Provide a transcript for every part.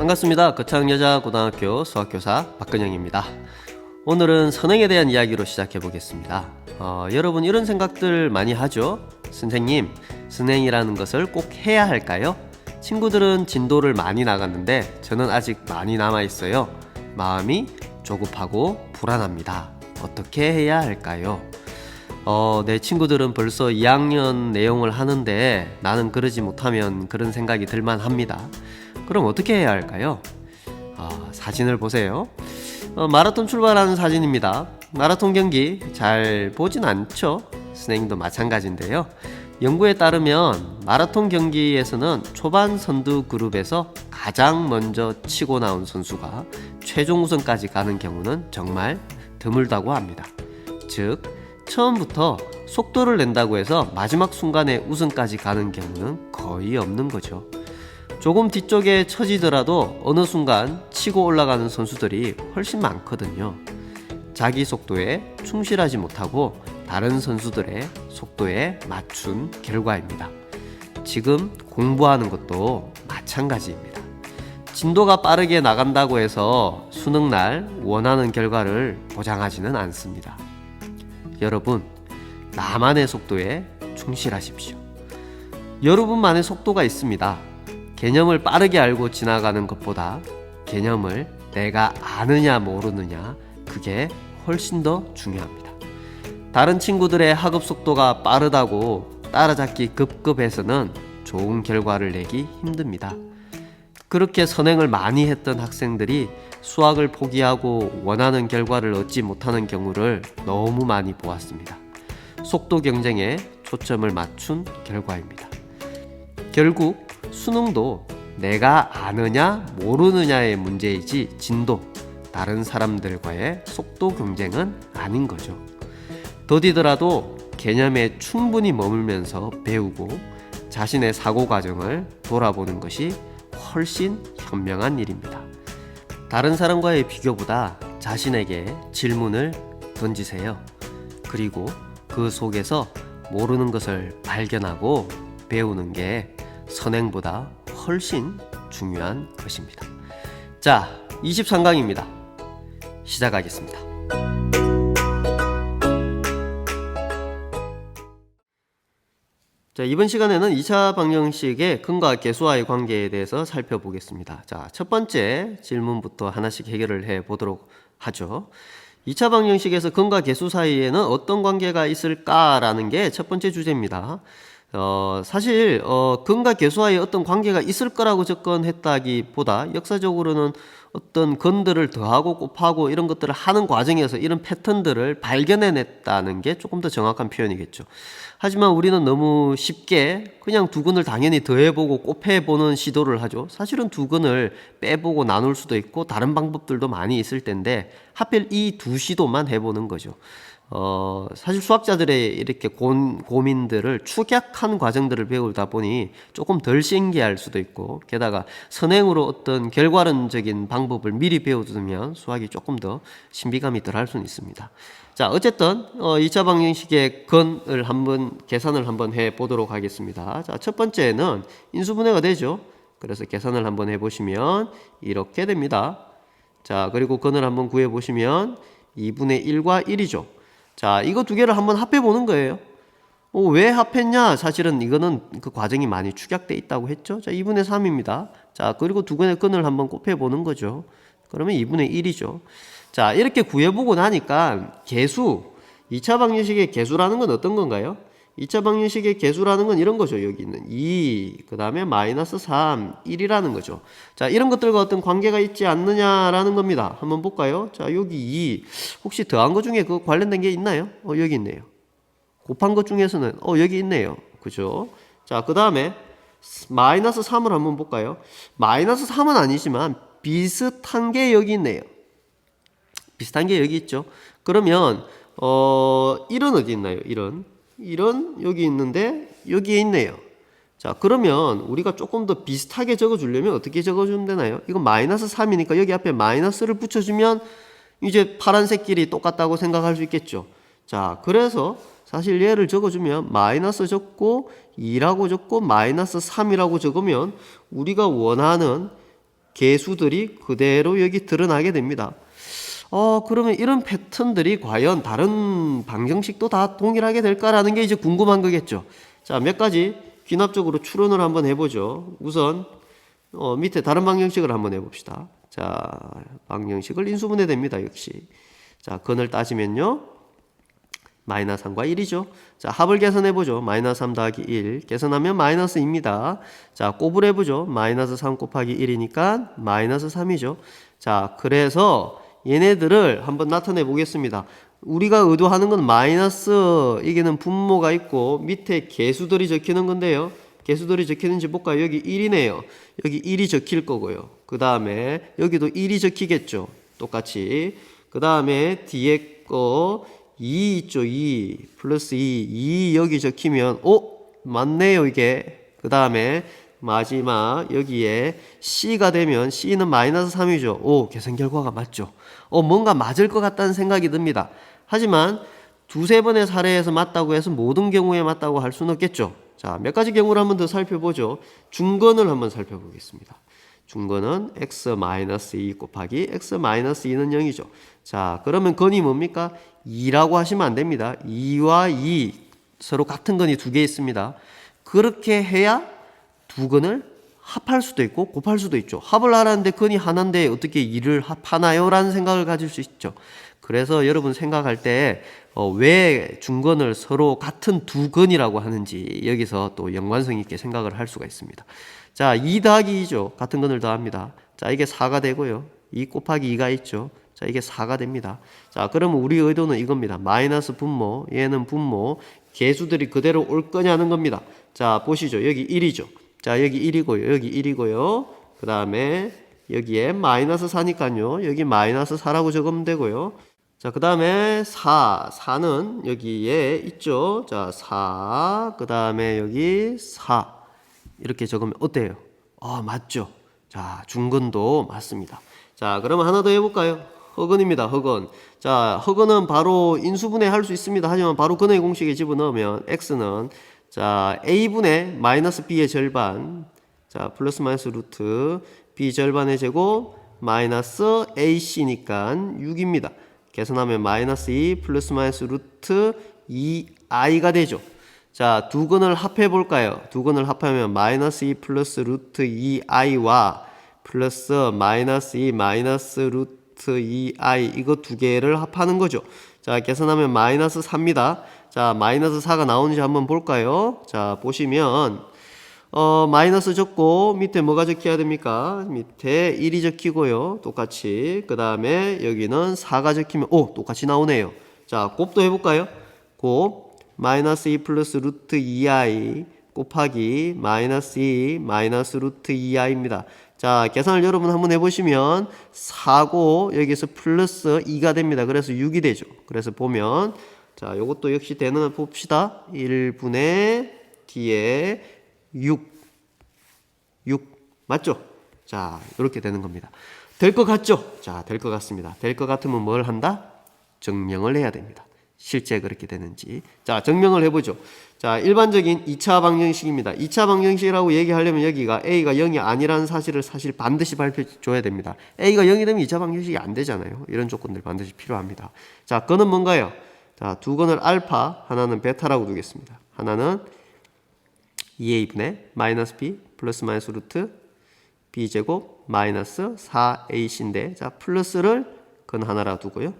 반갑습니다. 거창여자고등학교 수학교사 박근영입니다. 오늘은 선행에 대한 이야기로 시작해 보겠습니다. 여러분 이런 생각들 많이 하죠? 선생님, 선행이라는 것을 꼭 해야 할까요? 친구들은 진도를 많이 나갔는데 저는 아직 많이 남아 있어요. 마음이 조급하고 불안합니다. 어떻게 해야 할까요? 내 친구들은 벌써 2학년 내용을 하는데 나는 그러지 못하면 그런 생각이 들만 합니다. 그럼 어떻게 해야 할까요? 사진을 보세요. 마라톤 출발하는 사진입니다. 마라톤 경기 잘 보진 않죠? 선생님도 마찬가지인데요. 연구에 따르면 마라톤 경기에서는 초반 선두 그룹에서 가장 먼저 치고 나온 선수가 최종 우승까지 가는 경우는 정말 드물다고 합니다. 즉, 처음부터 속도를 낸다고 해서 마지막 순간에 우승까지 가는 경우는 거의 없는 거죠. 조금 뒤쪽에 처지더라도 어느 순간 치고 올라가는 선수들이 훨씬 많거든요. 자기 속도에 충실하지 못하고 다른 선수들의 속도에 맞춘 결과입니다. 지금 공부하는 것도 마찬가지입니다. 진도가 빠르게 나간다고 해서 수능날 원하는 결과를 보장하지는 않습니다. 여러분, 나만의 속도에 충실하십시오. 여러분만의 속도가 있습니다. 개념을 빠르게 알고 지나가는 것보다 개념을 내가 아느냐 모르느냐, 그게 훨씬 더 중요합니다. 다른 친구들의 학업 속도가 빠르다고 따라잡기 급급해서는 좋은 결과를 내기 힘듭니다. 그렇게 선행을 많이 했던 학생들이 수학을 포기하고 원하는 결과를 얻지 못하는 경우를 너무 많이 보았습니다. 속도 경쟁에 초점을 맞춘 결과입니다. 결국 수능도 내가 아느냐 모르느냐의 문제이지 진도, 다른 사람들과의 속도 경쟁은 아닌 거죠. 더디더라도 개념에 충분히 머물면서 배우고 자신의 사고 과정을 돌아보는 것이 훨씬 현명한 일입니다. 다른 사람과의 비교보다 자신에게 질문을 던지세요. 그리고 그 속에서 모르는 것을 발견하고 배우는 게 선행보다 훨씬 중요한 것입니다. 자, 23강입니다. 시작하겠습니다. 자, 이번 시간에는 2차 방정식의 근과 계수와의 관계에 대해서 살펴보겠습니다. 자, 첫 번째 질문부터 하나씩 해결을 해 보도록 하죠. 2차 방정식에서 근과 계수 사이에는 어떤 관계가 있을까라는 게 첫 번째 주제입니다. 사실 근과 계수와의 어떤 관계가 있을 거라고 접근했다기보다 역사적으로는 어떤 근들을 더하고 곱하고 이런 것들을 하는 과정에서 이런 패턴들을 발견해냈다는 게 조금 더 정확한 표현이겠죠. 하지만 우리는 너무 쉽게 그냥 두 근을 당연히 더해보고 곱해보는 시도를 하죠. 사실은 두 근을 빼보고 나눌 수도 있고 다른 방법들도 많이 있을 텐데 하필 이 두 시도만 해보는 거죠. 사실 수학자들의 이렇게 고민들을 축약한 과정들을 배우다 보니 조금 덜 신기할 수도 있고, 게다가 선행으로 어떤 결과론적인 방법을 미리 배워두면 수학이 조금 더 신비감이 덜 할 수는 있습니다. 자, 어쨌든 2차 방정식의 근을 계산을 한번 해 보도록 하겠습니다. 자, 첫 번째는 인수분해가 되죠. 그래서 계산을 한번 해 보시면 이렇게 됩니다. 자, 그리고 근을 한번 구해 보시면 2분의 1과 1이죠. 자, 이거 두 개를 한번 합해 보는 거예요. 왜 합했냐? 사실은 이거는 그 과정이 많이 축약돼 있다고 했죠. 자, 2분의 3입니다. 자, 그리고 두 개의 근을 한번 곱해 보는 거죠. 그러면 2분의 1이죠. 자, 이렇게 구해보고 나니까 계수, 2차 방정식의 계수라는 건 어떤 건가요? 2차 방정식의 계수라는 건 이런 거죠. 여기 있는 2, 그 다음에 마이너스 3, 1이라는 거죠. 자, 이런 것들과 어떤 관계가 있지 않느냐라는 겁니다. 한번 볼까요? 자, 여기 2, 혹시 더한 것 중에 그 관련된 게 있나요? 여기 있네요. 곱한 것 중에서는 여기 있네요. 그죠? 자, 그 다음에 마이너스 3을 한번 볼까요? 마이너스 3은 아니지만 비슷한 게 여기 있네요. 비슷한 게 여기 있죠. 그러면 1은 어디 있나요? 1은 여기 있는데 여기에 있네요. 자, 그러면 우리가 조금 더 비슷하게 적어주려면 어떻게 적어주면 되나요? 이거 마이너스 3이니까 여기 앞에 마이너스를 붙여주면 이제 파란색 길이 똑같다고 생각할 수 있겠죠. 자, 그래서 사실 얘를 적어주면 마이너스 적고 2라고 적고 마이너스 3이라고 적으면 우리가 원하는 개수들이 그대로 여기 드러나게 됩니다. 그러면 이런 패턴들이 과연 다른 방정식도 다 동일하게 될까라는 게 이제 궁금한 거겠죠. 자, 몇 가지 귀납적으로 추론을 한번 해보죠. 우선 밑에 다른 방정식을 한번 해봅시다. 자, 방정식을 인수분해 됩니다. 역시. 자, 근을 따지면요. 마이너스 3과 1이죠. 자, 합을 계산해보죠. 마이너스 3 더하기 1. 계산하면 마이너스 2입니다. 자, 곱을 해보죠. 마이너스 3 곱하기 1이니까 마이너스 3이죠. 자, 그래서 얘네들을 한번 나타내 보겠습니다. 우리가 의도하는 건 마이너스, 이게는 분모가 있고 밑에 개수들이 적히는 건데요. 개수들이 적히는지 볼까요? 여기 1이네요. 여기 1이 적힐 거고요. 그 다음에 여기도 1이 적히겠죠. 똑같이. 그 다음에 뒤에 거 2 있죠. 2 플러스 2 여기 적히면 맞네요 이게. 그 다음에 마지막 여기에 C가 되면 C는 마이너스 3이죠. 계산 결과가 맞죠. 뭔가 맞을 것 같다는 생각이 듭니다. 하지만 두세 번의 사례에서 맞다고 해서 모든 경우에 맞다고 할 수는 없겠죠. 자, 몇 가지 경우를 한번 더 살펴보죠. 중건을 한번 살펴보겠습니다. 중건은 x-2 곱하기 x-2는 0이죠. 자, 그러면 건이 뭡니까? 2라고 하시면 안 됩니다. 2와 2 서로 같은 건이 두 개 있습니다. 그렇게 해야 두 건을 합할 수도 있고 곱할 수도 있죠. 합을 하라는데 건이 하나인데 어떻게 2를 합하나요? 라는 생각을 가질 수 있죠. 그래서 여러분 생각할 때 왜 중건을 서로 같은 두 건이라고 하는지 여기서 또 연관성 있게 생각을 할 수가 있습니다. 자, 2 더하기 2죠. 같은 건을 더합니다. 자, 이게 4가 되고요. 2 곱하기 2가 있죠. 자, 이게 4가 됩니다. 자, 그러면 우리 의도는 이겁니다. 마이너스 분모, 얘는 분모, 개수들이 그대로 올 거냐는 겁니다. 자, 보시죠. 여기 1이죠. 자, 여기 1이고요. 여기 1이고요. 그 다음에 여기에 마이너스 4니까요. 여기 마이너스 4라고 적으면 되고요. 자, 그 다음에 4는 여기에 있죠. 자, 4, 그 다음에 여기 4 이렇게 적으면 어때요? 맞죠. 자, 중근도 맞습니다. 자, 그러면 하나 더 해볼까요? 허근입니다. 허근. 자, 허근은 바로 인수분해 할 수 있습니다. 하지만 바로 근의 공식에 집어넣으면 x는 자, a분의 마이너스 b의 절반, 자, 플러스 마이너스 루트 b 절반의 제곱 마이너스 ac니까 6입니다. 계산하면 마이너스 2 플러스 마이너스 루트 2i가 되죠. 자, 두 근을 합해 볼까요? 두 근을 합하면 마이너스 2 플러스 루트 2i와 플러스 마이너스 2 마이너스 루트 2i 이거 두 개를 합하는 거죠. 자, 계산하면 마이너스 4입니다. 자, 마이너스 4가 나오는지 한번 볼까요? 자, 보시면 마이너스 적고 밑에 뭐가 적혀야 됩니까? 밑에 1이 적히고요. 똑같이. 그 다음에 여기는 4가 적히면 똑같이 나오네요. 자, 곱도 해볼까요? 곱 마이너스 2 플러스 루트 2i 곱하기 마이너스 2 마이너스 루트 2i입니다. 자, 계산을 여러분 한번 해보시면 4고 여기서 플러스 2가 됩니다. 그래서 6이 되죠. 그래서 보면 자, 요것도 역시 되는 봅시다. 1분의 뒤에 6 맞죠? 자, 이렇게 되는 겁니다. 될 것 같죠? 자, 될 것 같습니다. 될 것 같으면 뭘 한다? 증명을 해야 됩니다. 실제 그렇게 되는지. 자, 증명을 해보죠. 자, 일반적인 2차 방정식입니다. 2차 방정식이라고 얘기하려면 여기가 A가 0이 아니라는 사실을 반드시 발표줘야 됩니다. A가 0이 되면 2차 방정식이 안 되잖아요. 이런 조건들 반드시 필요합니다. 자, 건은 뭔가요? 자, 두 건을 알파, 하나는 베타라고 두겠습니다. 하나는 2a분의 마이너스 b 플러스 마이너스 루트 b제곱 마이너스 4ac인데 자, 플러스를 건 하나라 두고요.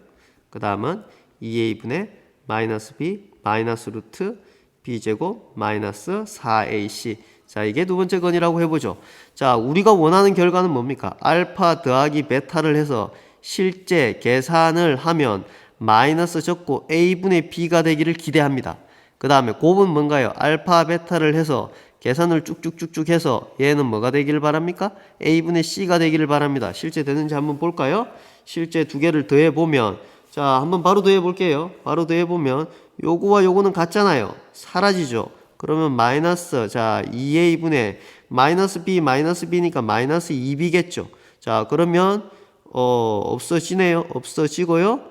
그 다음은 2a분의 마이너스 b 마이너스 루트 b제곱 마이너스 4ac. 자, 이게 두 번째 건이라고 해보죠. 자, 우리가 원하는 결과는 뭡니까? 알파 더하기 베타를 해서 실제 계산을 하면 마이너스 적고 a분의 b가 되기를 기대합니다. 그 다음에 곱은 뭔가요? 알파 베타를 해서 계산을 쭉쭉쭉쭉 해서 얘는 뭐가 되기를 바랍니까? a분의 c가 되기를 바랍니다. 실제 되는지 한번 볼까요? 실제 두 개를 더해보면 자, 한번 바로 더해볼게요. 바로 더해보면 요거와 요거는 같잖아요. 사라지죠. 그러면 마이너스 자 2a분의 마이너스 b니까 마이너스 2b겠죠. 자, 그러면 없어지네요. 없어지고요.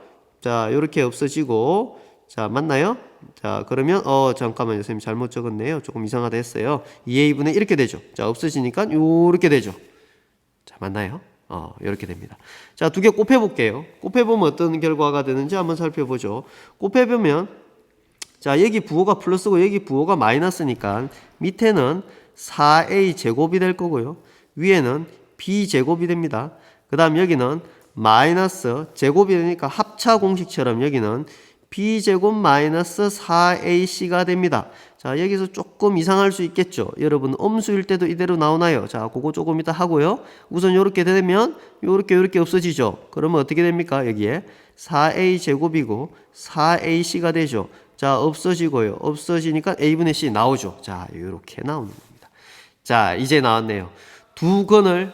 자, 요렇게 없어지고 자, 맞나요? 자, 그러면 잠깐만요. 선생님 잘못 적었네요. 조금 이상하다 했어요. 2a분의 이렇게 되죠. 자, 없어지니까 요렇게 되죠. 자, 맞나요? 이렇게 됩니다. 자, 두 개 곱해볼게요. 곱해보면 어떤 결과가 되는지 한번 살펴보죠. 곱해보면, 자, 여기 부호가 플러스고 여기 부호가 마이너스니까 밑에는 4a 제곱이 될 거고요. 위에는 b 제곱이 됩니다. 그 다음 여기는 마이너스 제곱이 되니까 합차 공식처럼 여기는 b제곱 마이너스 4ac가 됩니다. 자, 여기서 조금 이상할 수 있겠죠. 여러분 음수일 때도 이대로 나오나요? 자, 그거 조금 이따 하고요. 우선 이렇게 되면 이렇게 없어지죠. 그러면 어떻게 됩니까? 여기에 4a 제곱이고 4ac가 되죠. 자, 없어지고요. 없어지니까 a분의 c 나오죠. 자, 이렇게 나오는 겁니다. 자, 이제 나왔네요. 두 건을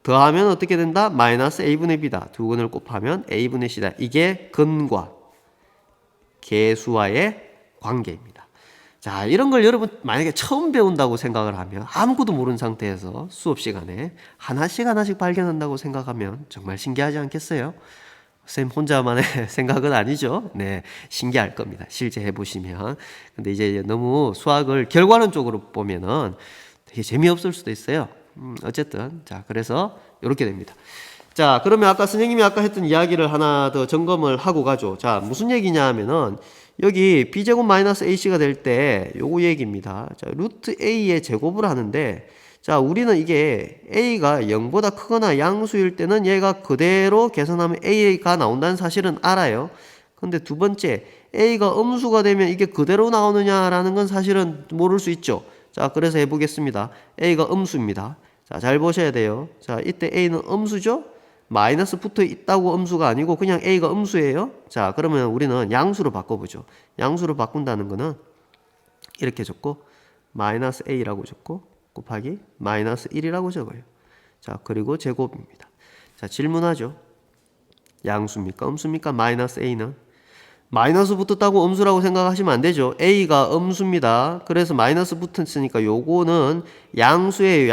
더하면 어떻게 된다? 마이너스 a분의 b다. 두 건을 곱하면 a분의 c다. 이게 근과 계수와의 관계입니다. 자, 이런 걸 여러분 만약에 처음 배운다고 생각을 하면 아무것도 모르는 상태에서 수업 시간에 하나씩 발견한다고 생각하면 정말 신기하지 않겠어요? 쌤 혼자만의 생각은 아니죠. 네, 신기할 겁니다. 실제 해보시면. 근데 이제 너무 수학을 결과론적으로 보면은 되게 재미없을 수도 있어요. 어쨌든 자, 그래서 이렇게 됩니다. 자, 그러면 아까 선생님이 아까 했던 이야기를 하나 더 점검을 하고 가죠. 자, 무슨 얘기냐 하면은 여기 b제곱 마이너스 ac가 될 때 요거 얘기입니다. 자, 루트 a의 제곱을 하는데, 자, 우리는 이게 a가 0보다 크거나 양수일 때는 얘가 그대로 계산하면 a가 나온다는 사실은 알아요. 근데 두 번째, a가 음수가 되면 이게 그대로 나오느냐라는 건 사실은 모를 수 있죠. 자, 그래서 해보겠습니다. a가 음수입니다. 자, 잘 보셔야 돼요. 자, 이때 a는 음수죠? 마이너스 붙어 있다고 음수가 아니고 그냥 a가 음수예요. 자, 그러면 우리는 양수로 바꿔보죠. 양수로 바꾼다는 거는 이렇게 적고 마이너스 a라고 적고 곱하기 마이너스 1이라고 적어요. 자, 그리고 제곱입니다. 자, 질문하죠. 양수입니까? 음수입니까? 마이너스 a는? 마이너스 붙었다고 음수라고 생각하시면 안 되죠. a가 음수입니다. 그래서 마이너스 붙었으니까 요거는 양수예요.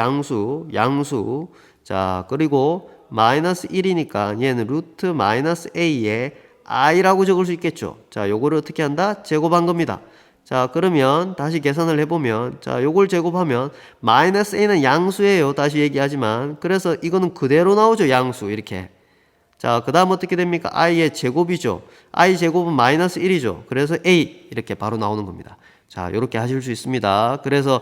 양수. 자, 그리고 마이너스 1이니까 얘는 루트 마이너스 a에 i라고 적을 수 있겠죠. 자, 요거를 어떻게 한다? 제곱한 겁니다. 자, 그러면 다시 계산을 해보면, 자, 요걸 제곱하면 마이너스 a는 양수예요. 다시 얘기하지만. 그래서 이거는 그대로 나오죠. 양수 이렇게. 자, 그 다음 어떻게 됩니까? i의 제곱이죠. i 제곱은 마이너스 1이죠. 그래서 a 이렇게 바로 나오는 겁니다. 자, 이렇게 하실 수 있습니다. 그래서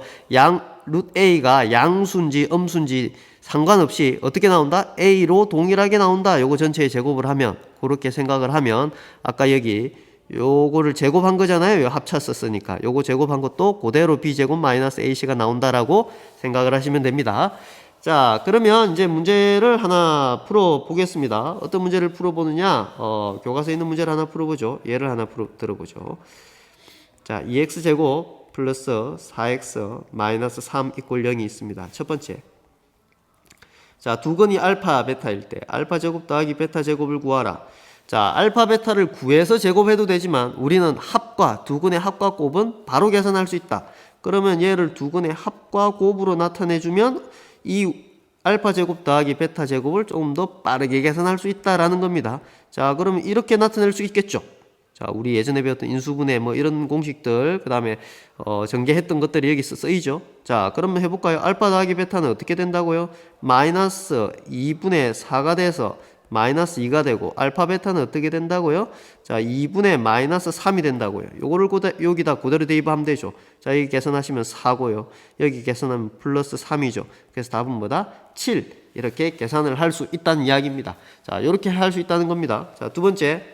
루트 a가 양수인지 음수인지 상관없이 어떻게 나온다? a로 동일하게 나온다. 요거 전체의 제곱을 하면, 그렇게 생각을 하면, 아까 여기 요거를 제곱한 거잖아요. 요 합차 썼으니까 요거 제곱한 것도 그대로 b제곱 마이너스 ac가 나온다라고 생각을 하시면 됩니다. 자, 그러면 이제 문제를 하나 풀어 보겠습니다. 어떤 문제를 풀어 보느냐? 교과서에 있는 문제를 하나 풀어 보죠. 예를 하나 들어보죠. 자, 2x제곱 플러스 4x 마이너스 3 이꼴 0이 있습니다. 첫 번째. 자, 두 건이 알파 베타일 때 알파 제곱 더하기 베타 제곱을 구하라. 자, 알파 베타를 구해서 제곱해도 되지만 우리는 두 건의 합과 곱은 바로 계산할 수 있다. 그러면 얘를 두 건의 합과 곱으로 나타내주면 이 알파 제곱 더하기 베타 제곱을 조금 더 빠르게 계산할 수 있다라는 겁니다. 자, 그러면 이렇게 나타낼 수 있겠죠. 자, 우리 예전에 배웠던 인수분해 뭐 이런 공식들, 그 다음에 전개했던 것들이 여기 쓰이죠. 자, 그러면 해볼까요? 알파 더하기 베타는 어떻게 된다고요? 마이너스 2분의 4가 돼서 마이너스 2가 되고, 알파 베타는 어떻게 된다고요? 자, 2분의 마이너스 3이 된다고요. 요거를 여기다 그대로 대입하면 되죠. 자, 여기 계산하시면 4고요. 여기 계산하면 플러스 3이죠. 그래서 답은 뭐다? 7. 이렇게 계산을 할 수 있다는 이야기입니다. 자, 이렇게 할 수 있다는 겁니다. 자, 두 번째.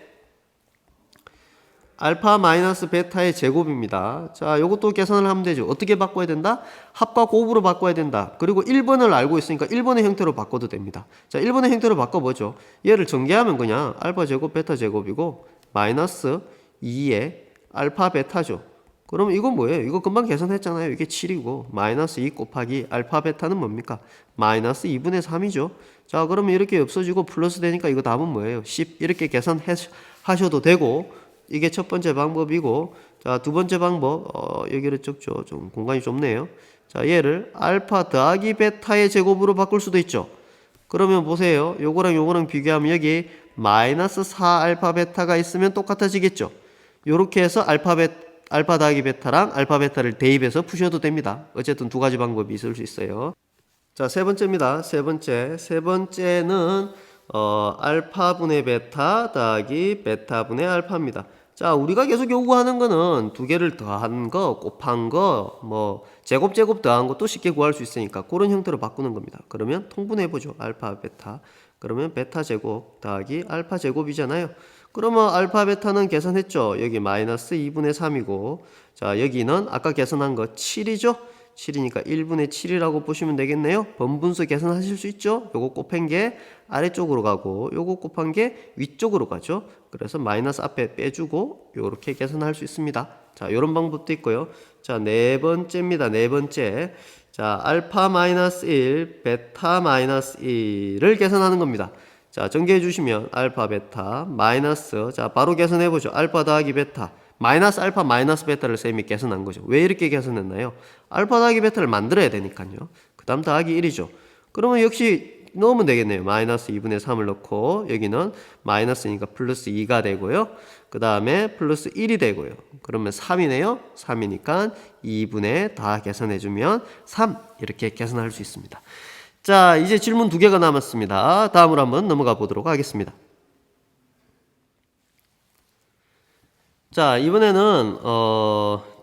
알파 마이너스 베타의 제곱입니다. 자, 요것도 계산을 하면 되죠. 어떻게 바꿔야 된다? 합과 곱으로 바꿔야 된다. 그리고 1번을 알고 있으니까 1번의 형태로 바꿔도 됩니다. 자, 1번의 형태로 바꿔보죠. 얘를 전개하면 그냥 알파 제곱 베타 제곱이고 마이너스 2의 알파 베타죠. 그럼 이건 뭐예요? 이거 금방 계산했잖아요. 이게 7이고 마이너스 2 곱하기 알파 베타는 뭡니까? 마이너스 2분의 3이죠. 자, 그러면 이렇게 없어지고 플러스 되니까 이거 답은 뭐예요? 10. 이렇게 계산하셔도 되고, 이게 첫 번째 방법이고, 자, 두 번째 방법, 여기를 적죠. 좀 공간이 좁네요. 자, 얘를 알파 더하기 베타의 제곱으로 바꿀 수도 있죠. 그러면 보세요. 요거랑 비교하면 여기 마이너스 4 알파 베타가 있으면 똑같아지겠죠. 요렇게 해서 알파 더하기 베타랑 알파 베타를 대입해서 푸셔도 됩니다. 어쨌든 두 가지 방법이 있을 수 있어요. 자, 세 번째입니다. 세 번째는 알파분의 베타 더하기 베타분의 알파입니다. 자, 우리가 계속 요구하는 거는 두 개를 더한 거, 곱한 거, 뭐 제곱 더한 것도 쉽게 구할 수 있으니까 그런 형태로 바꾸는 겁니다. 그러면 통분해 보죠. 알파 베타. 그러면 베타 제곱 더하기 알파 제곱이잖아요. 그러면 알파 베타는 계산했죠. 여기 마이너스 2분의 3이고, 자, 여기는 아까 계산한 거 7이죠. 7이니까 1분의 7이라고 보시면 되겠네요. 번분수 계산하실 수 있죠. 요거 곱한 게 아래쪽으로 가고 요거 곱한 게 위쪽으로 가죠. 그래서 마이너스 앞에 빼주고 요렇게 계산할 수 있습니다. 자, 요런 방법도 있고요. 자, 네 번째입니다. 네 번째. 자, 알파 마이너스 1, 베타 마이너스 1을 계산하는 겁니다. 자, 전개해 주시면 알파 베타 마이너스, 자, 바로 계산해 보죠. 알파 더하기 베타 마이너스 알파 마이너스 베타를 쌤이 계산한 거죠. 왜 이렇게 계산했나요? 알파 더하기 베타를 만들어야 되니까요. 그 다음 더하기 1이죠. 그러면 역시 넣으면 되겠네요. 마이너스 2분의 3을 넣고 여기는 마이너스니까 플러스 2가 되고요. 그 다음에 플러스 1이 되고요. 그러면 3이네요. 3이니까 2분의 다 계산해주면 3 이렇게 계산할 수 있습니다. 자, 이제 질문 2개가 남았습니다. 다음으로 한번 넘어가 보도록 하겠습니다. 자, 이번에는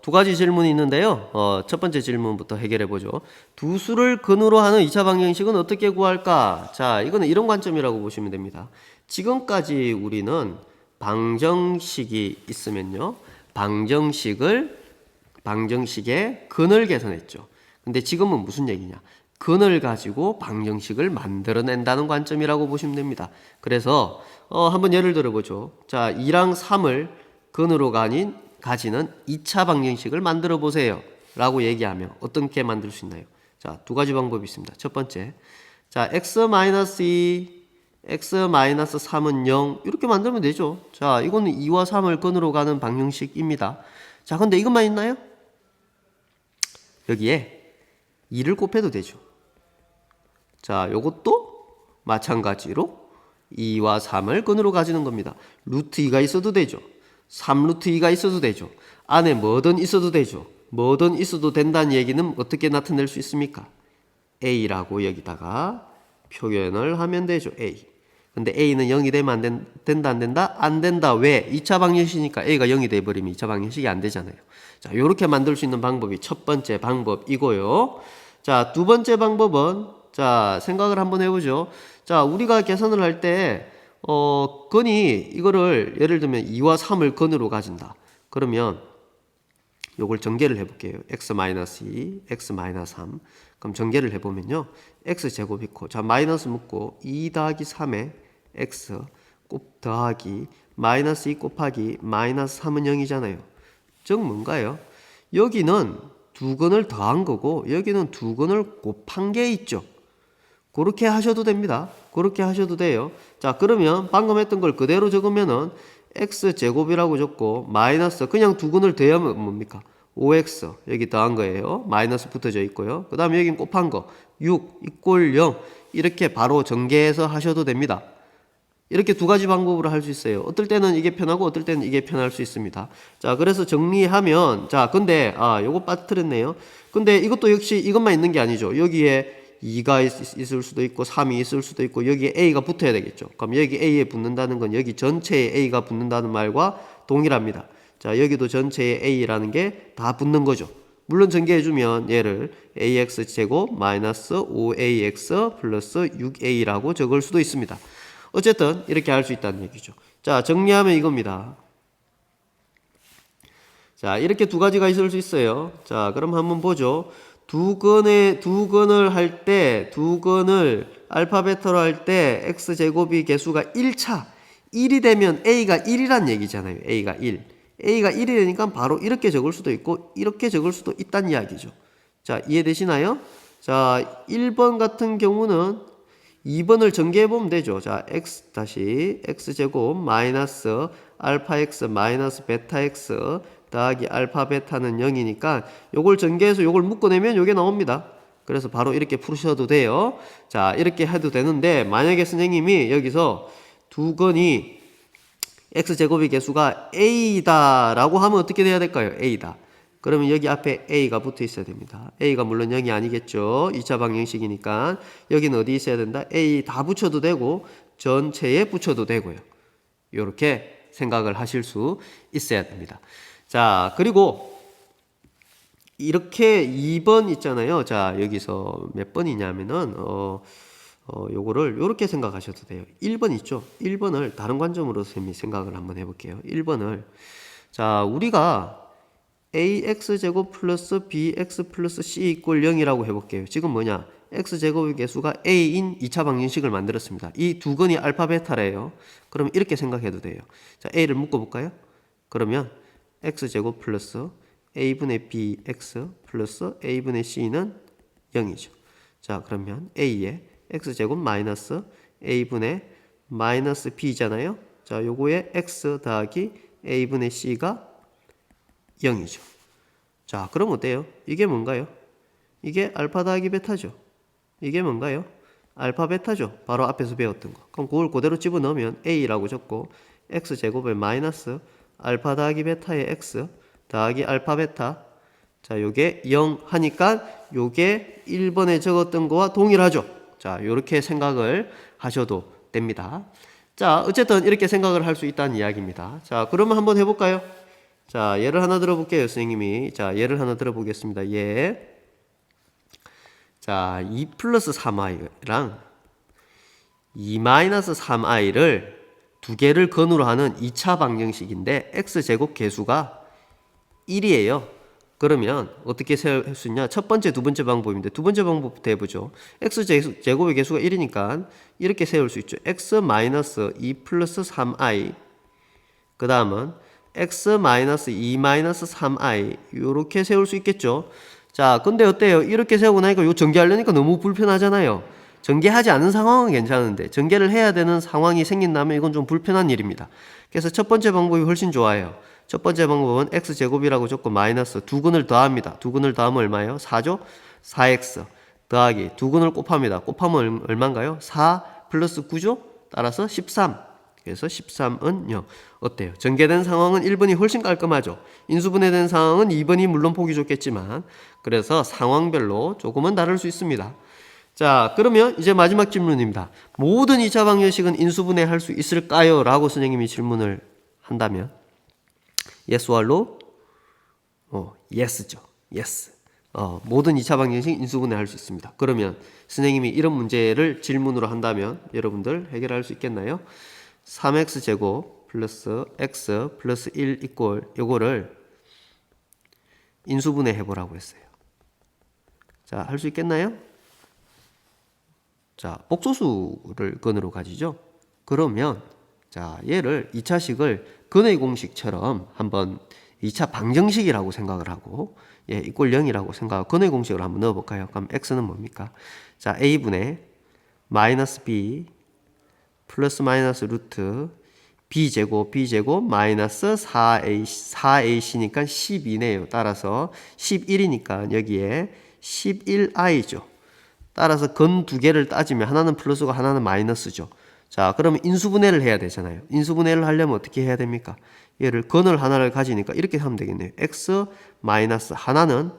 두 가지 질문이 있는데요. 첫 번째 질문부터 해결해 보죠. 두 수를 근으로 하는 2차 방정식은 어떻게 구할까? 자, 이거는 이런 관점이라고 보시면 됩니다. 지금까지 우리는 방정식이 있으면요, 방정식의 근을 계산했죠. 근데 지금은 무슨 얘기냐? 근을 가지고 방정식을 만들어낸다는 관점이라고 보시면 됩니다. 그래서 한번 예를 들어 보죠. 자, 2랑 3을 근으로 가지는 2차 방정식을 만들어 보세요 라고 얘기하면 어떻게 만들 수 있나요? 자, 두 가지 방법이 있습니다. 첫 번째, 자, x-2, x-3은 0 이렇게 만들면 되죠. 자, 이거는 2와 3을 근으로 가는 방정식입니다. 자, 근데 이것만 있나요? 여기에 2를 곱해도 되죠. 자, 요것도 마찬가지로 2와 3을 근으로 가지는 겁니다. 루트 2가 있어도 되죠. 3루트 2가 있어도 되죠. 안에 뭐든 있어도 되죠. 뭐든 있어도 된다는 얘기는 어떻게 나타낼 수 있습니까? A라고 여기다가 표현을 하면 되죠. A. 근데 A는 0이 되면 된다 안 된다? 안 된다. 왜? 2차 방정식이니까 A가 0이 돼버리면 2차 방정식이 안 되잖아요. 자, 요렇게 만들 수 있는 방법이 첫 번째 방법이고요. 자, 두 번째 방법은, 자, 생각을 한번 해보죠. 자, 우리가 계산을 할 때 근이 이거를 예를 들면 2와 3을 근으로 가진다. 그러면 요걸 전개를 해볼게요. x-2, x-3. 그럼 전개를 해보면요. x제곱 있고, 자, 마이너스 묶고 2 더하기 3에 x 곱 더하기 마이너스 2 곱하기 마이너스 3은 0이잖아요. 즉 뭔가요? 여기는 두 근을 더한 거고 여기는 두 근을 곱한 게 있죠. 그렇게 하셔도 됩니다. 그렇게 하셔도 돼요. 자, 그러면 방금 했던 걸 그대로 적으면은 x제곱이라고 적고 마이너스 그냥 두 근을 더하면 뭡니까? 5x 여기 더한 거예요. 마이너스 붙어져 있고요. 그 다음에 여긴 곱한 거 6 = 0 이렇게 바로 전개해서 하셔도 됩니다. 이렇게 두 가지 방법으로 할 수 있어요. 어떨 때는 이게 편하고 어떨 때는 이게 편할 수 있습니다. 자, 그래서 정리하면, 자, 근데 요거 빠뜨렸네요. 근데 이것도 역시 이것만 있는 게 아니죠. 여기에 2가 있을 수도 있고 3이 있을 수도 있고 여기에 A가 붙어야 되겠죠. 그럼 여기 A에 붙는다는 건 여기 전체에 A가 붙는다는 말과 동일합니다. 자, 여기도 전체에 A라는 게 다 붙는 거죠. 물론 전개해주면 얘를 AX제곱 마이너스 5AX 플러스 6A라고 적을 수도 있습니다. 어쨌든 이렇게 할 수 있다는 얘기죠. 자, 정리하면 이겁니다. 자, 이렇게 두 가지가 있을 수 있어요. 자, 그럼 한번 보죠. 두 근을 할 때, 두 근을 알파벳으로 할 때 x제곱이 개수가 1차 1이 되면 a가 1이란 얘기잖아요. a가 1. a가 1이 되니까 바로 이렇게 적을 수도 있고 이렇게 적을 수도 있다는 이야기죠. 자, 이해되시나요? 자, 1번 같은 경우는 2번을 전개해보면 되죠. 자, x제곱 마이너스 알파 x 마이너스 베타 x 더하기 알파 베타는 0이니까 요걸 전개해서 요걸 묶어내면 요게 나옵니다. 그래서 바로 이렇게 푸셔도 돼요. 자, 이렇게 해도 되는데 만약에 선생님이 여기서 두 건이 x제곱의 개수가 a다 라고 하면 어떻게 돼야 될까요? a다. 그러면 여기 앞에 A가 붙어 있어야 됩니다. A가 물론 0이 아니겠죠. 2차 방정식이니까 여기는 어디 있어야 된다? A 다 붙여도 되고 전체에 붙여도 되고요. 이렇게 생각을 하실 수 있어야 됩니다. 자, 그리고 이렇게 2번 있잖아요. 자, 여기서 몇 번이냐면은 요거를 요렇게 생각하셔도 돼요. 1번 있죠. 1번을 다른 관점으로 쌤이 생각을 한번 해볼게요. 1번을 자, 우리가 ax제곱 플러스 bx 플러스 c 이꼴 0이라고 해볼게요. 지금 뭐냐? x제곱의 개수가 a인 2차 방정식을 만들었습니다. 이 두 건이 알파 베타래요. 그럼 이렇게 생각해도 돼요. 자, a를 묶어볼까요? 그러면 x제곱 플러스 a분의 bx 플러스 a분의 c는 0이죠. 자, 그러면 a에 x제곱 마이너스 a분의 마이너스 b잖아요. 자, 요거에 x 더하기 a분의 c가 0이죠. 자, 그럼 어때요? 이게 뭔가요? 이게 알파 더하기 베타죠. 이게 뭔가요? 알파 베타죠. 바로 앞에서 배웠던 거. 그럼 그걸 그대로 집어넣으면 a라고 적고 x제곱에 마이너스 알파 더하기 베타의 x 더하기 알파 베타. 자, 요게 0 하니까 요게 1번에 적었던 거와 동일하죠. 자, 요렇게 생각을 하셔도 됩니다. 자, 어쨌든 이렇게 생각을 할 수 있다는 이야기입니다. 자, 그러면 한번 해볼까요? 자, 예를 하나 들어볼게요, 선생님이. 자, 예를 하나 들어보겠습니다. 예. 자, 2 플러스 3i랑 2 마이너스 3i를 두 개를 근으로 하는 2차 방정식인데 x제곱 개수가 1이에요. 그러면 어떻게 세울 수 있냐? 첫 번째, 두 번째 방법인데 두 번째 방법부터 해보죠. x제곱의 개수가 1이니까 이렇게 세울 수 있죠. x 마이너스 2 플러스 3i 그 다음은 x 마이너스 2 마이너스 3i 이렇게 세울 수 있겠죠. 자, 근데 어때요? 이렇게 세우고 나니까 요 전개하려니까 너무 불편하잖아요. 전개하지 않은 상황은 괜찮은데 전개를 해야 되는 상황이 생긴다면 이건 좀 불편한 일입니다. 그래서 첫 번째 방법이 훨씬 좋아요. 첫 번째 방법은 x제곱이라고 적고 마이너스 두 근을 더합니다. 두 근을 더하면 얼마예요? 4죠? 4x 더하기 두 근을 곱합니다. 곱하면 얼마인가요? 4 플러스 9죠? 따라서 13. 그래서 13은 0. 어때요? 전개된 상황은 1번이 훨씬 깔끔하죠. 인수분해된 상황은 2번이 물론 보기 좋겠지만 그래서 상황별로 조금은 다를 수 있습니다. 자, 그러면 이제 마지막 질문입니다. 모든 2차 방정식은 인수분해할 수 있을까요? 라고 선생님이 질문을 한다면 yes or no? yes죠. yes. 모든 2차 방정식 인수분해할 수 있습니다. 그러면 선생님이 이런 문제를 질문으로 한다면 여러분들 해결할 수 있겠나요? 3x제곱 플러스 x 플러스 1 이꼴 요거를 인수분해 해보라고 했어요. 자, 할 수 있겠나요? 자, 복소수를 근으로 가지죠. 그러면 자, 얘를 2차식을 근의 공식처럼 한번 2차 방정식이라고 생각을 하고 이꼴 0이라고 생각하고 근의 공식을 한번 넣어볼까요? 그럼 x는 뭡니까? 자, a분의 마이너스 b 플러스 마이너스 루트 b제곱 마이너스 4ac니까 12네요. 따라서 11이니까 여기에 11i죠. 따라서 근 두 개를 따지면 하나는 플러스고 하나는 마이너스죠. 자, 그러면 인수분해를 해야 되잖아요. 인수분해를 하려면 어떻게 해야 됩니까? 얘를 근을 하나를 가지니까 이렇게 하면 되겠네요. x 마이너스 하나는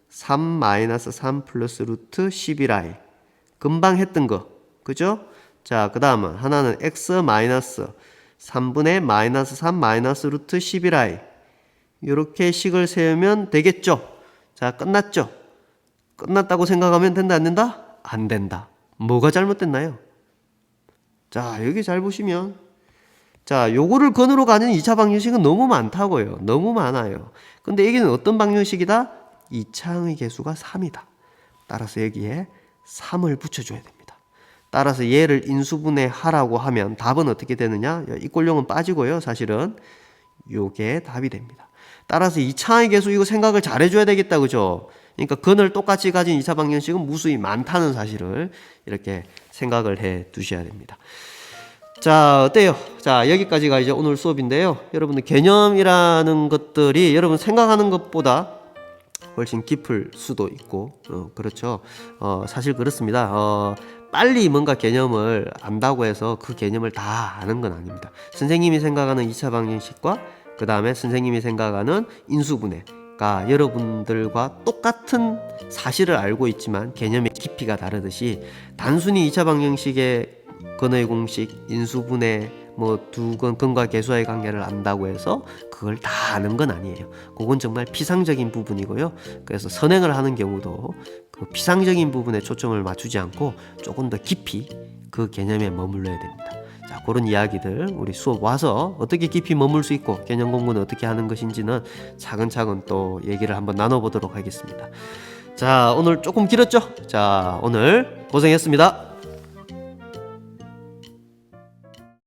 3 마이너스 3 플러스 루트 11i 금방 했던 거 그죠? 자, 그 다음은 하나는 x 마이너스 3분의 마이너스 3 마이너스 루트 11i 이렇게 식을 세우면 되겠죠? 자, 끝났죠? 끝났다고 생각하면 된다 안 된다? 안 된다. 뭐가 잘못됐나요? 자, 여기 잘 보시면 자, 요거를 근으로 가는 2차 방정식은 너무 많다고요. 너무 많아요. 근데 여기는 어떤 방정식이다? 2차항의 개수가 3이다. 따라서 여기에 3을 붙여줘야 됩니다. 따라서 얘를 인수분해하라고 하면 답은 어떻게 되느냐? 이꼴0은 빠지고요. 사실은 요게 답이 됩니다. 따라서 2차항의 개수 이거 생각을 잘 해줘야 되겠다. 그죠? 그러니까 근을 똑같이 가진 2차 방정식은 무수히 많다는 사실을 이렇게 생각을 해 두셔야 됩니다. 자, 어때요? 자, 여기까지가 이제 오늘 수업인데요. 여러분들 개념이라는 것들이 여러분 생각하는 것보다 훨씬 깊을 수도 있고, 그렇죠. 사실 그렇습니다. 빨리 뭔가 개념을 안다고 해서 그 개념을 다 아는 건 아닙니다. 선생님이 생각하는 2차 방정식과 그 다음에 선생님이 생각하는 인수분해 가 여러분들과 똑같은 사실을 알고 있지만 개념의 깊이가 다르듯이 단순히 2차 방정식의 근의 공식, 인수분해, 뭐 근과 계수와의 관계를 안다고 해서 그걸 다 아는 건 아니에요. 그건 정말 피상적인 부분이고요. 그래서 선행을 하는 경우도 그 피상적인 부분에 초점을 맞추지 않고 조금 더 깊이 그 개념에 머물러야 됩니다. 자, 그런 이야기들 우리 수업 와서 어떻게 깊이 머물 수 있고 개념 공부는 어떻게 하는 것인지는 차근차근 또 얘기를 한번 나눠보도록 하겠습니다. 자, 오늘 조금 길었죠? 자, 오늘 고생했습니다.